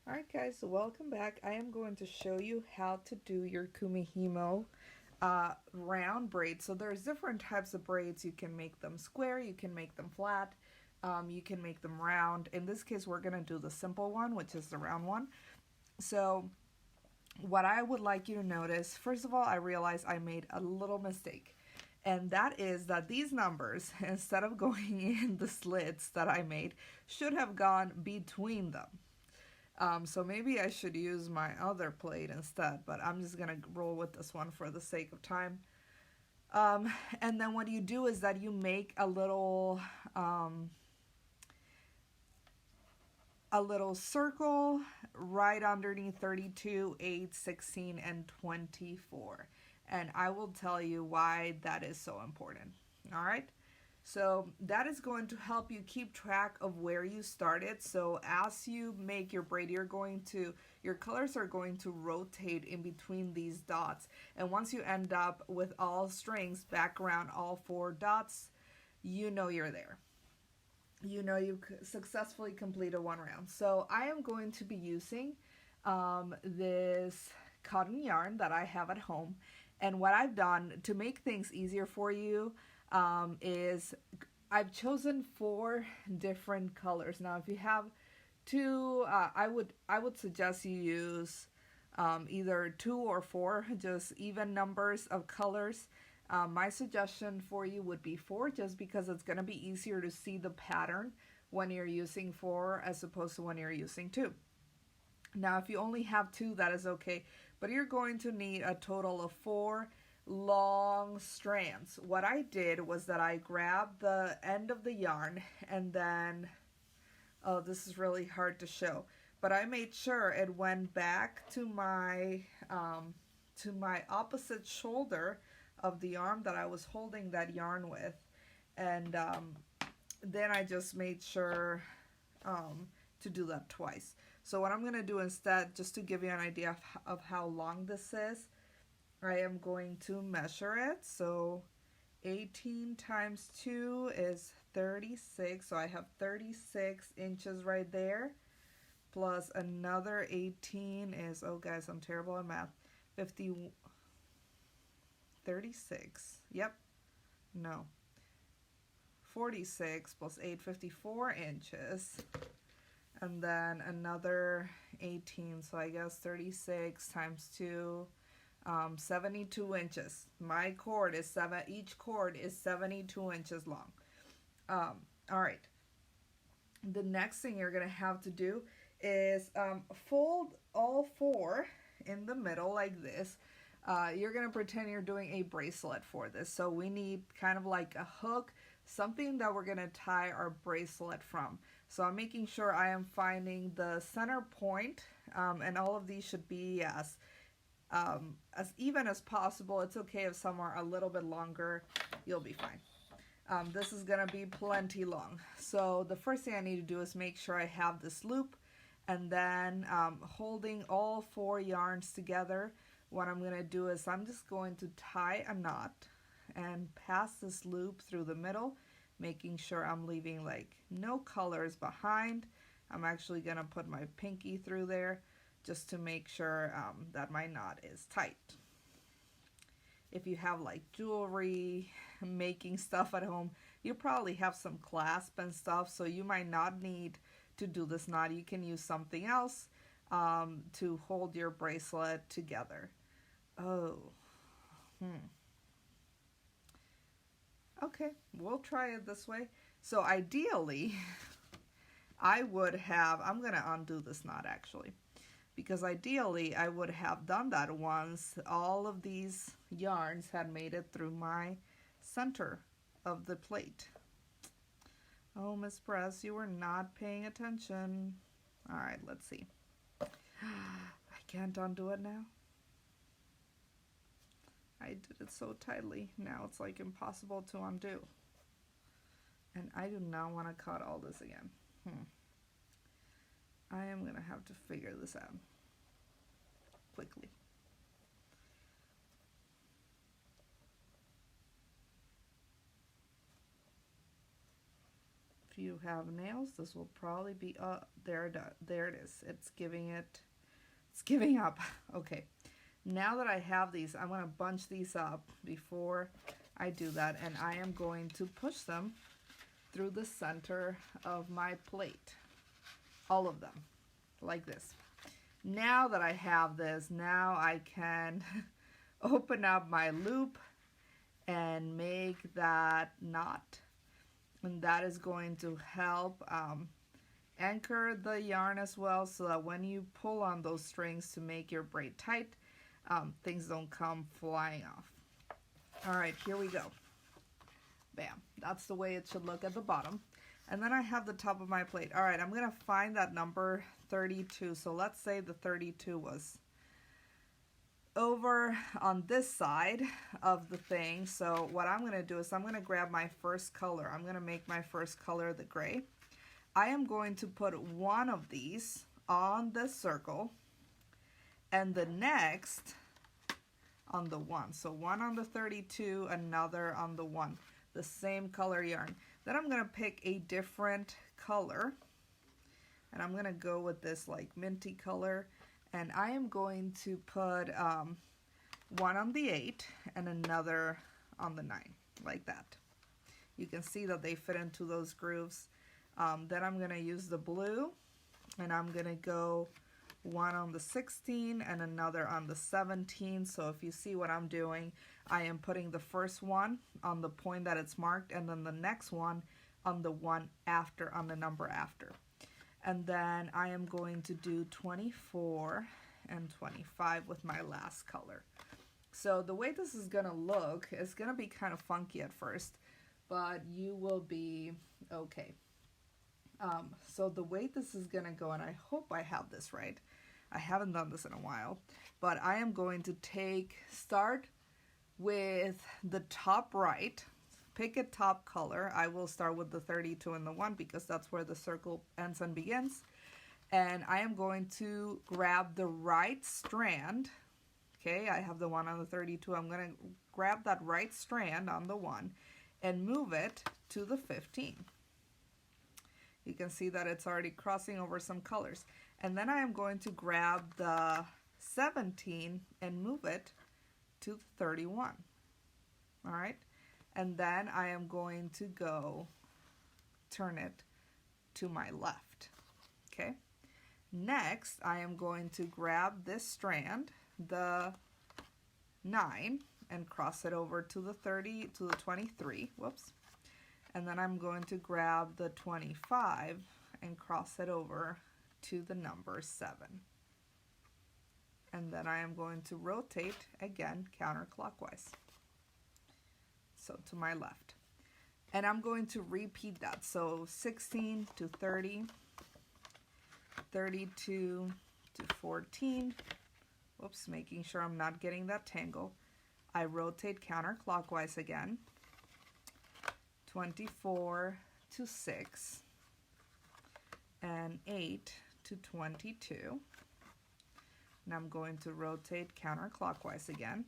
Alright guys, so welcome back. I am going to show you how to do your Kumihimo round braid. So there's different types of braids. You can make them square, you can make them flat, you can make them round. In this case, we're going to do the simple one, which is the round one. So what I would like you to notice, first of all, I realized I made a little mistake. And that is that these numbers, instead of going in the slits that I made, should have gone between them. So maybe I should use my other plate instead, but I'm just gonna roll with this one for the sake of time. And then what you do is that you make um, a little circle right underneath 32, 8, 16, and 24. And I will tell you why that is so important. All right. So that is going to help you keep track of where you started. So as you make your braid, your colors are going to rotate in between these dots. And once you end up with all strings back around all four dots, you know you're there. You know you successfully completed one round. So I am going to be using this cotton yarn that I have at home. And what I've done to make things easier for you is I've chosen 4 different colors. Now, if you have two, I would suggest you use either 2 or 4, just even numbers of colors. My suggestion for you would be 4, just because it's going to be easier to see the pattern when you're using 4 as opposed to when you're using 2. Now, if you only have 2, that is okay, but you're going to need a total of 4 long strands. What I did was that I grabbed the end of the yarn and then, oh, this is really hard to show, but I made sure it went back to my opposite shoulder of the arm that I was holding that yarn with, and then I just made sure to do that twice. So what I'm going to do instead, just to give you an idea of how long this is, I am going to measure it. So 18 times 2 is 36. So I have 36 inches right there. Plus another 18 is, oh guys, I'm terrible at math, 36. Yep. No. 46 plus 8, 54 inches. And then another 18, so I guess 36 times 2, 72 inches. My cord is each cord is 72 inches long. All right. The next thing you're gonna have to do is fold all 4 in the middle like this. You're gonna pretend you're doing a bracelet for this. So we need kind of like a hook, something that we're gonna tie our bracelet from. So I'm making sure I am finding the center point, and all of these should be as even as possible. It's okay if some are a little bit longer, you'll be fine. This is gonna be plenty long. So the first thing I need to do is make sure I have this loop, and then holding all 4 yarns together, what I'm gonna do is I'm just going to tie a knot and pass this loop through the middle, making sure I'm leaving like no colors behind. I'm actually gonna put my pinky through there just to make sure that my knot is tight. If you have like jewelry, making stuff at home, you probably have some clasp and stuff, so you might not need to do this knot. You can use something else to hold your bracelet together. Oh, okay, we'll try it this way. So ideally, I'm gonna undo this knot actually, because ideally I would have done that once all of these yarns had made it through my center of the plate. Oh, Miss Press, you were not paying attention. All right, let's see. I can't undo it now. I did it so tightly. Now it's like impossible to undo. And I do not want to cut all this again. I am going to have to figure this out quickly. if you have nails, this will probably be, there it is. It's giving up. Okay, now that I have these, I'm going to bunch these up before I do that, and I am going to push them through the center of my plate. All of them, like this. Now that I have this, now I can open up my loop and make that knot. And that is going to help anchor the yarn as well, so that when you pull on those strings to make your braid tight, things don't come flying off. All right, here we go. Bam, that's the way it should look at the bottom. And then I have the top of my plate. All right, I'm gonna find that number 32. So let's say the 32 was over on this side of the thing. So what I'm gonna do is I'm gonna grab my first color. I'm gonna make my first color the gray. I am going to put one of these on the circle and the next on the one. So one on the 32, another on the one, the same color yarn. Then I'm gonna pick a different color, and I'm gonna go with this like minty color, and I am going to put one on the 8 and another on the 9, like that. You can see that they fit into those grooves. Then I'm gonna use the blue, and I'm gonna go one on the 16 and another on the 17. So if you see what I'm doing, I am putting the first one on the point that it's marked, and then the next one on the one after, on the number after. And then I am going to do 24 and 25 with my last color. So the way this is gonna look is gonna be kind of funky at first, but you will be okay. So the way this is gonna go, and I hope I have this right, I haven't done this in a while, but I am going to start with the top right, pick a top color. I will start with the 32 and the 1 because that's where the circle ends and begins. And I am going to grab the right strand. Okay, I have the 1 on the 32. I'm going to grab that right strand on the 1 and move it to the 15. You can see that it's already crossing over some colors. And then I am going to grab the 17 and move it to 31. All right, and then I am going to go turn it to my left. Okay, next I am going to grab this strand, the 9, and cross it over to the 23. Whoops. And then I'm going to grab the 25 and cross it over to the number 7. And then I am going to rotate again counterclockwise, so to my left. And I'm going to repeat that. So 16 to 30, 32 to 14. Whoops, making sure I'm not getting that tangle. I rotate counterclockwise again. 24 to 6 and 8 to 22. And I'm going to rotate counterclockwise again.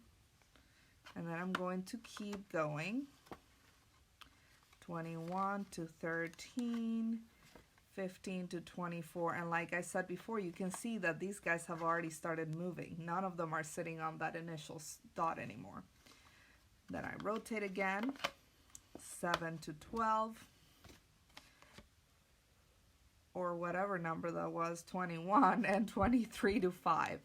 And then I'm going to keep going. 21 to 13, 15 to 24. And like I said before, you can see that these guys have already started moving. None of them are sitting on that initial dot anymore. Then I rotate again. 7 to 12. Or whatever number that was, 21, and 23 to 5.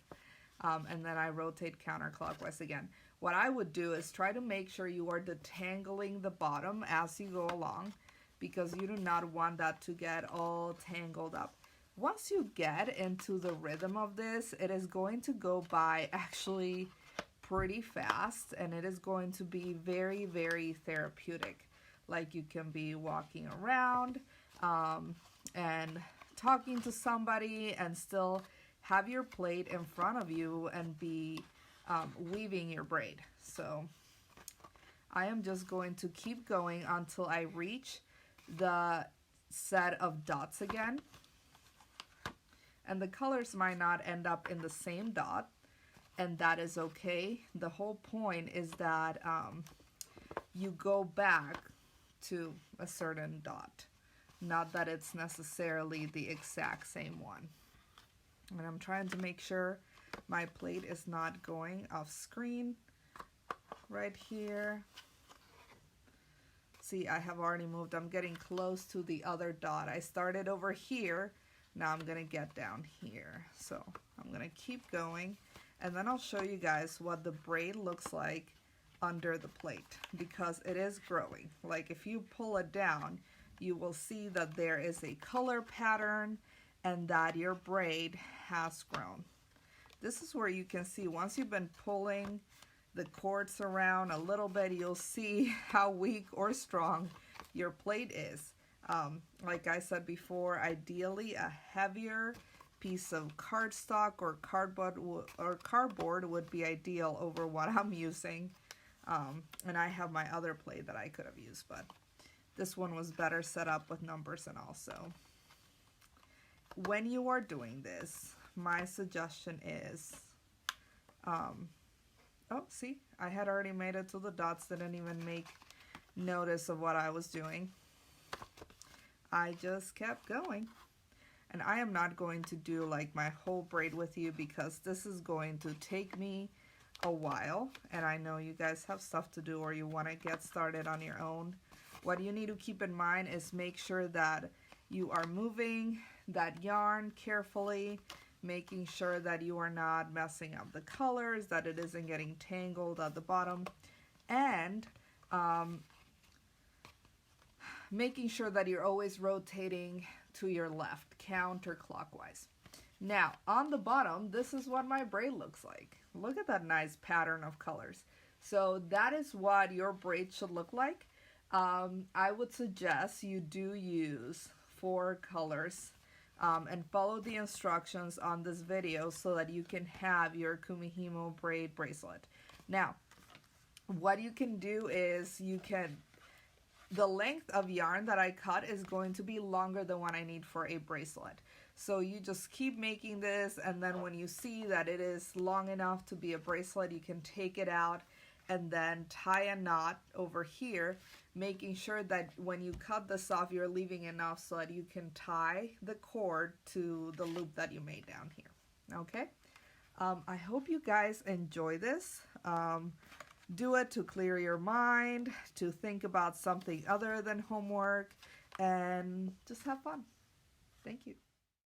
And then I rotate counterclockwise again. What I would do is try to make sure you are detangling the bottom as you go along, because you do not want that to get all tangled up. Once you get into the rhythm of this, it is going to go by actually pretty fast, and it is going to be very, very therapeutic. Like you can be walking around and talking to somebody and still have your plate in front of you and be weaving your braid. So I am just going to keep going until I reach the set of dots again. And the colors might not end up in the same dot, and that is okay. The whole point is that you go back to a certain dot. not that it's necessarily the exact same one. And I'm trying to make sure my plate is not going off screen right here. See, I have already moved. I'm getting close to the other dot. I started over here. Now I'm going to get down here. So I'm going to keep going. And then I'll show you guys what the braid looks like under the plate, because it is growing. Like if you pull it down, you will see that there is a color pattern and that your braid has grown. This is where you can see once you've been pulling the cords around a little bit, you'll see how weak or strong your plate is. Like I said before, ideally a heavier piece of cardstock or cardboard would be ideal over what I'm using. And I have my other plate that I could have used, but this one was better set up with numbers. And also, when you are doing this, my suggestion is, oh, see, I had already made it to the dots, didn't even make notice of what I was doing. I just kept going. And I am not going to do like my whole braid with you because this is going to take me a while. And I know you guys have stuff to do or you want to get started on your own. What you need to keep in mind is make sure that you are moving that yarn carefully, making sure that you are not messing up the colors, that it isn't getting tangled at the bottom, and making sure that you're always rotating to your left, counterclockwise. Now, on the bottom, this is what my braid looks like. Look at that nice pattern of colors. So that is what your braid should look like. I would suggest you do use 4 colors and follow the instructions on this video so that you can have your Kumihimo braid bracelet. Now, what you can do is the length of yarn that I cut is going to be longer than what I need for a bracelet. So you just keep making this, and then when you see that it is long enough to be a bracelet, you can take it out and then tie a knot over here, making sure that when you cut this off, you're leaving enough so that you can tie the cord to the loop that you made down here. Okay? I hope you guys enjoy this. Do it to clear your mind, to think about something other than homework, and just have fun. Thank you.